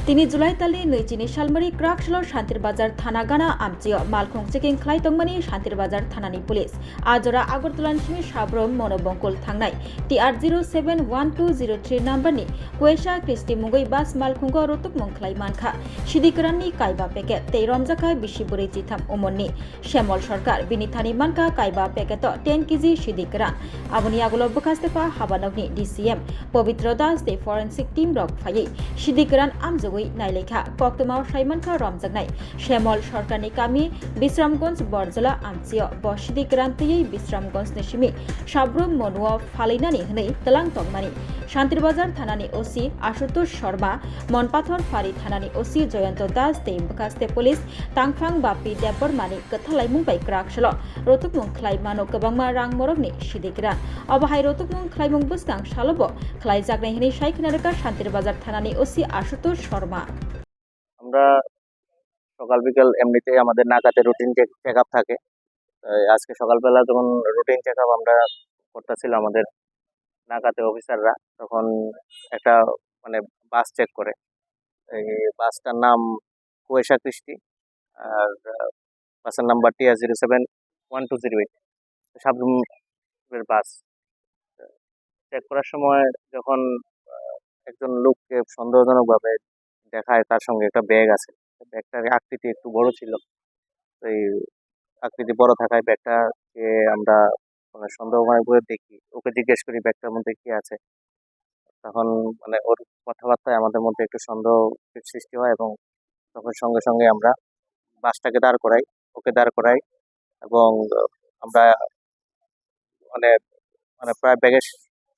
তিনি जुलाई तालि नैजिनि सालमारि क्राकसल शान्तिर बाजार थाना गाना आमचियो मालखं चेकिं खालायदोंमोन शान्तिर बाजार थानानि पुलिस आजरा आगरतलानिसिम साब्रम मनोबंकुल थांनाय TR 071203 नाम्बारनि कुवेशा क्रिस्टि मुंगै बास मालखंगो रतुक मंखलाय मानखा सिदिकराननि कायबा पेकेट तै रमजाखा बिसिबुरै जिथाम उमननि श्यामल सरकार बिनि थानि मानखा कायबा पेकेट 10 केजि सिदिकरान आबुनि आगुलो बखास्तेफा हाबानगनि DCM पवित्र दास दे फरेन्सिक टीम रक फायै सिदिकरान आमजो नाइलेखा कक्तमाव साइमानखा रमजागनाय श्यामल सरकारनि गामि बिश्रामगंज बरजला आमचियो बसिदि ग्रान्तियै बिश्रामगंज निसिमि साब्रुम मनुआ फालिनानि हनै तलां तंमानि शान्तिरबाजार थानानि ओसि आशुतोष शर्मा मनपाथर फारि थानानि ओसि जयন্ত दास ते बखास्ते पुलिस तांफां बापि देबबरमानि कथालायमुं बाय क्राकसल रतुकमुं खलायमानो गोबांमा रां मरगनि सिदिग्रा अबाहाय रतुकमुं खलायमुं बुस्तां सालबो खलायजागनाय हनै साइखनारका शान्तिरबाजार थानानि ओसि आशुतोष শর্মা। আমরা সকাল বিকাল এমনিতেই আমাদের নাকাতে রুটিন চেক আপ থাকে। আজকে সকালবেলা যখন রুটিন চেক আপ আমরা করতেছিল আমাদের নাকাতে অফিসাররা, তখন একটা মানে বাস চেক করে। এই বাসটার নাম কুয়েশা ক্রিস্টি, আর বাসের নাম্বার TR 071208 সাবরুমের বাস। চেক করার সময় যখন একজন লোককে সন্দেহজনকভাবে দেখায় তার সঙ্গে একটা ব্যাগ আছে, ব্যাগটার আকৃতি একটু বড় ছিল। এই আকৃতি বড় থাকায় ব্যাগটাকে আমরা মানে সন্দেহময় করে দেখি, ওকে জিজ্ঞেস করি ব্যাগটার মধ্যে কি আছে। তখন মানে ওর কথাবার্তায় আমাদের মধ্যে একটু সন্দেহ সৃষ্টি হয় এবং তখন সঙ্গে সঙ্গে আমরা বাসটাকে দাঁড় করাই, ওকে দাঁড় করাই এবং আমরা মানে মানে প্রায় ব্যাগের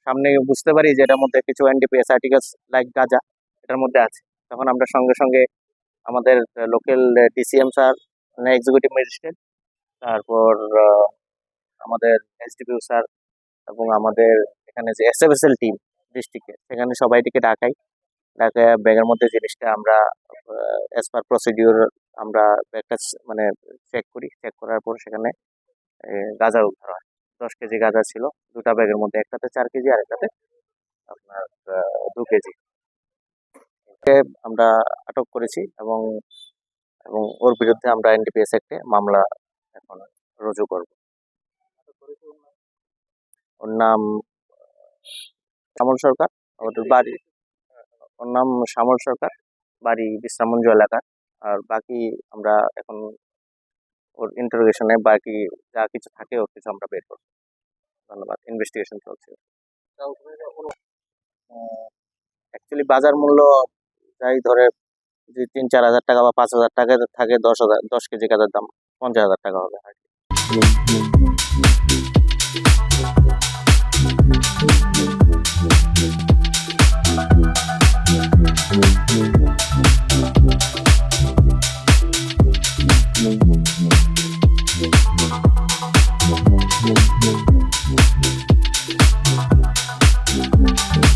সামনে বুঝতে পারি যে এটার মধ্যে কিছু NDPS আর্টিকেলস লাইক গাঁজা এটার মধ্যে আছে। তখন আমরা সঙ্গে সঙ্গে আমাদের লোকাল DCM স্যার, মানে এক্সিকিউটিভ ম্যাজিস্ট্রেট, তারপর আমাদের SDPO স্যার এবং আমাদের এখানে যে SFSL টিম ডিস্ট্রিক্টে, সেখানে সবাইটিকে ডাকাই ব্যাগের মধ্যে জিনিসটা আমরা অ্যাজ পার প্রসিডিউর আমরা ব্যাগটা মানে চেক করি। চেক করার পর সেখানে গাঁজা উদ্ধার হয়। 10 কেজি গাঁজা ছিল দুটা ব্যাগের মধ্যে, একটাতে 4 কেজি আর একটাতে আপনার 2 কেজি। আমরা আটক করেছি এবং এবং ওর বিরুদ্ধে আমরা NDPS অ্যাক্টে মামলা এখন রুজু করব। ওর নাম শ্যামল সরকার, ওর নাম শ্যামল সরকার, বাড়ি বিশ্রামগঞ্জ এলাকা। আর বাকি আমরা এখন ওর ইন্টারোগেশনে বাকি যা কিছু থাকে ওর কিছু আমরা বের করব। ধন্যবাদ। ইনভেস্টিগেশন চলছে। অ্যাকচুয়ালি বাজার মূল্য যাই ধরে যে 3-4 হাজার টাকা বা 5 হাজার টাকা থাকে, 10 কেজি গাঁজার দাম 50,000 টাকা হবে।